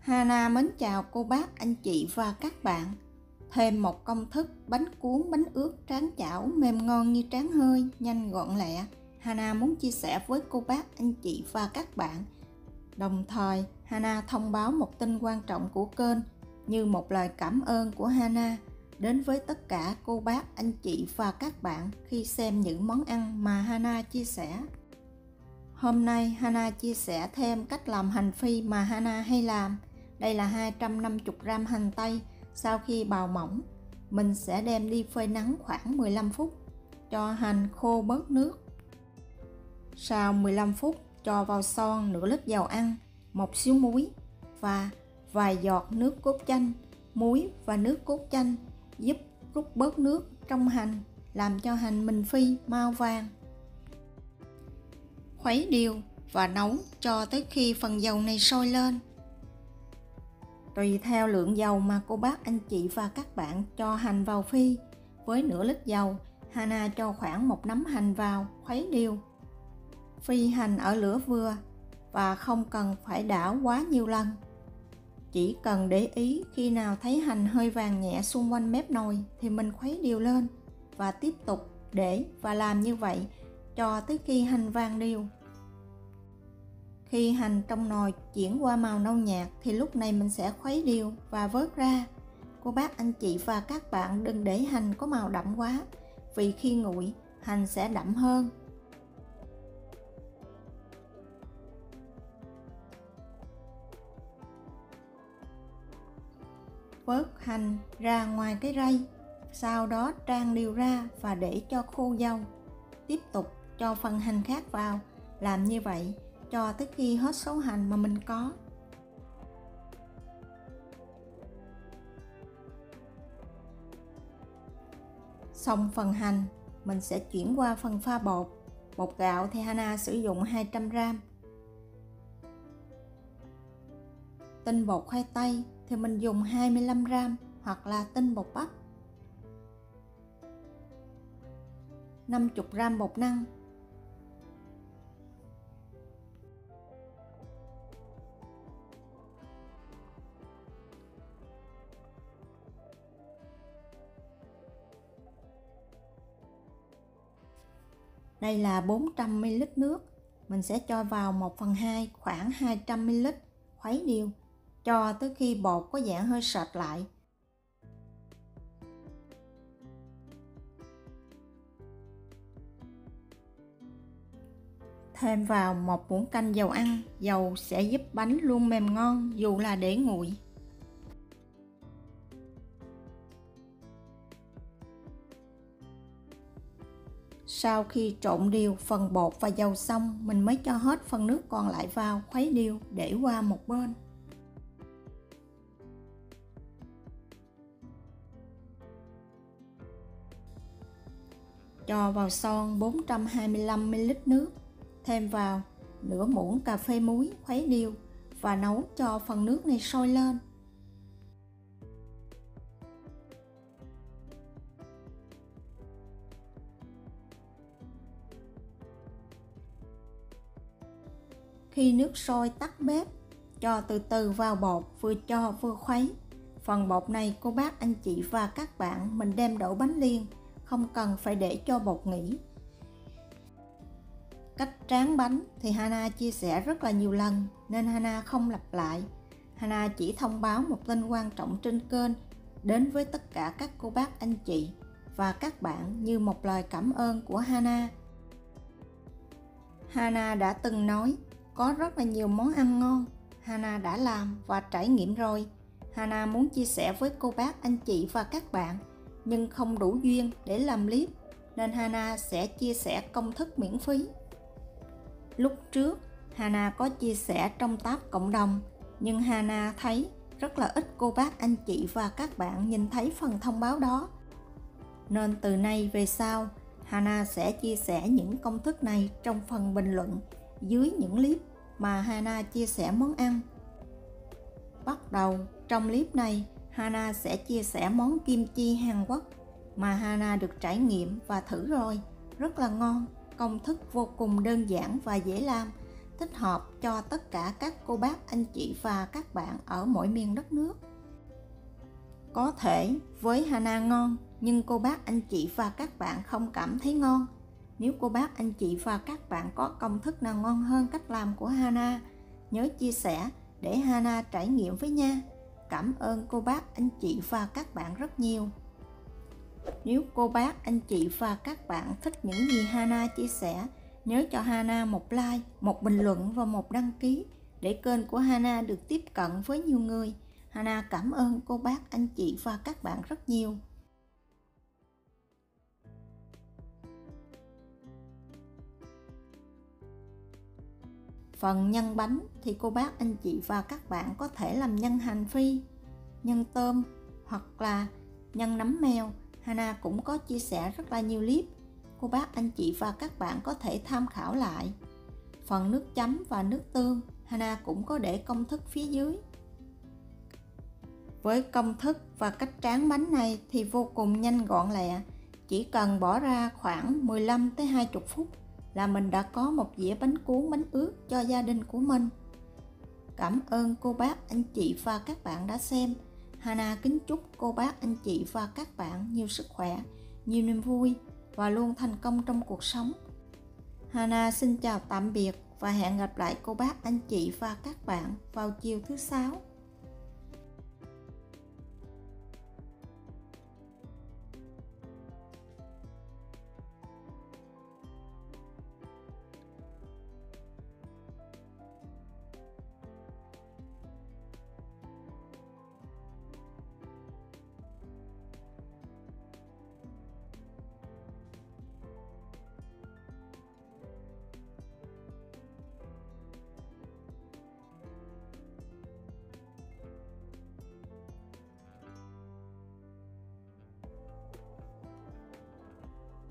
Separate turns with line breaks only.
Hana mến chào cô bác, anh chị và các bạn. Thêm một công thức bánh cuốn bánh ướt tráng chảo mềm ngon như tráng hơi, nhanh gọn lẹ. Hana muốn chia sẻ với cô bác, anh chị và các bạn. Đồng thời, Hana thông báo một tin quan trọng của kênh như một lời cảm ơn của Hana đến với tất cả cô bác, anh chị và các bạn khi xem những món ăn mà Hana chia sẻ. Hôm nay Hana chia sẻ thêm cách làm hành phi mà Hana hay làm. Đây là 250g hành tây sau khi bào mỏng. Mình sẽ đem đi phơi nắng khoảng 15 phút, cho hành khô bớt nước. Sau 15 phút, cho vào son nửa lít dầu ăn, một xíu muối và vài giọt nước cốt chanh. Muối và nước cốt chanh giúp rút bớt nước trong hành, làm cho hành mình phi mau vàng. Khuấy đều và nấu cho tới khi phần dầu này sôi lên. Tùy theo lượng dầu mà cô bác, anh chị và các bạn cho hành vào phi. Với nửa lít dầu, Hana cho khoảng một nắm hành vào, khuấy đều. Phi hành ở lửa vừa và không cần phải đảo quá nhiều lần. Chỉ cần để ý khi nào thấy hành hơi vàng nhẹ xung quanh mép nồi thì mình khuấy đều lên và tiếp tục để và làm như vậy cho tới khi hành vàng đều. Khi hành trong nồi chuyển qua màu nâu nhạt thì lúc này mình sẽ khuấy đều và vớt ra. Cô bác, anh chị và các bạn đừng để hành có màu đậm quá, vì khi nguội hành sẽ đậm hơn. Vớt hành ra ngoài cái rây, sau đó tràn đều ra và để cho khô dầu. Tiếp tục cho phần hành khác vào, làm như vậy cho tới khi hết số hành mà mình có. Xong phần hành, mình sẽ chuyển qua phần pha bột. Bột gạo thì Hana sử dụng 200g. Tinh bột khoai tây thì mình dùng 25g hoặc là tinh bột bắp. 50g bột năng. Đây là 400ml nước, mình sẽ cho vào 1/2 khoảng 200ml, khuấy đều cho tới khi bột có dạng hơi sệt lại. Thêm vào một muỗng canh dầu ăn, dầu sẽ giúp bánh luôn mềm ngon dù là để nguội. Sau khi trộn đều phần bột và dầu xong, mình mới cho hết phần nước còn lại vào, khuấy đều để qua một bên. Cho vào son 425ml nước, thêm vào nửa muỗng cà phê muối, khuấy đều và nấu cho phần nước này sôi lên. Khi nước sôi tắt bếp, cho từ từ vào bột, vừa cho vừa khuấy. Phần bột này cô bác, anh chị và các bạn mình đem đổ bánh liền, không cần phải để cho bột nghỉ. Cách tráng bánh thì Hana chia sẻ rất là nhiều lần nên Hana không lặp lại. Hana chỉ thông báo một tin quan trọng trên kênh đến với tất cả các cô bác, anh chị và các bạn như một lời cảm ơn của Hana. Hana đã từng nói có rất là nhiều món ăn ngon Hana đã làm và trải nghiệm rồi. Hana muốn chia sẻ với cô bác, anh chị và các bạn nhưng không đủ duyên để làm clip nên Hana sẽ chia sẻ công thức miễn phí. Lúc trước Hana có chia sẻ trong tab cộng đồng nhưng Hana thấy rất là ít cô bác, anh chị và các bạn nhìn thấy phần thông báo đó. Nên từ nay về sau Hana sẽ chia sẻ những công thức này trong phần bình luận dưới những clip mà Hana chia sẻ món ăn. Bắt đầu trong clip này, Hana sẽ chia sẻ món kim chi Hàn Quốc mà Hana được trải nghiệm và thử rồi, rất là ngon. Công thức vô cùng đơn giản và dễ làm, thích hợp cho tất cả các cô bác, anh chị và các bạn ở mọi miền đất nước. Có thể với Hana ngon, nhưng cô bác, anh chị và các bạn không cảm thấy ngon. Nếu cô bác, anh chị và các bạn có công thức nào ngon hơn cách làm của Hana, nhớ chia sẻ để Hana trải nghiệm với nha. Cảm ơn cô bác, anh chị và các bạn rất nhiều. Nếu cô bác, anh chị và các bạn thích những gì Hana chia sẻ, nhớ cho Hana một like, một bình luận và một đăng ký để kênh của Hana được tiếp cận với nhiều người. Hana cảm ơn cô bác, anh chị và các bạn rất nhiều. Phần nhân bánh thì cô bác, anh chị và các bạn có thể làm nhân hành phi, nhân tôm hoặc là nhân nấm mèo. Hana cũng có chia sẻ rất là nhiều clip, cô bác, anh chị và các bạn có thể tham khảo lại. Phần nước chấm và nước tương, Hana cũng có để công thức phía dưới. Với công thức và cách tráng bánh này thì vô cùng nhanh gọn lẹ, chỉ cần bỏ ra khoảng 15 tới 20 phút là mình đã có một dĩa bánh cuốn bánh ướt cho gia đình của mình. Cảm ơn cô bác, anh chị và các bạn đã xem. Hana kính chúc cô bác, anh chị và các bạn nhiều sức khỏe, nhiều niềm vui và luôn thành công trong cuộc sống. Hana xin chào tạm biệt và hẹn gặp lại cô bác, anh chị và các bạn vào chiều thứ Sáu.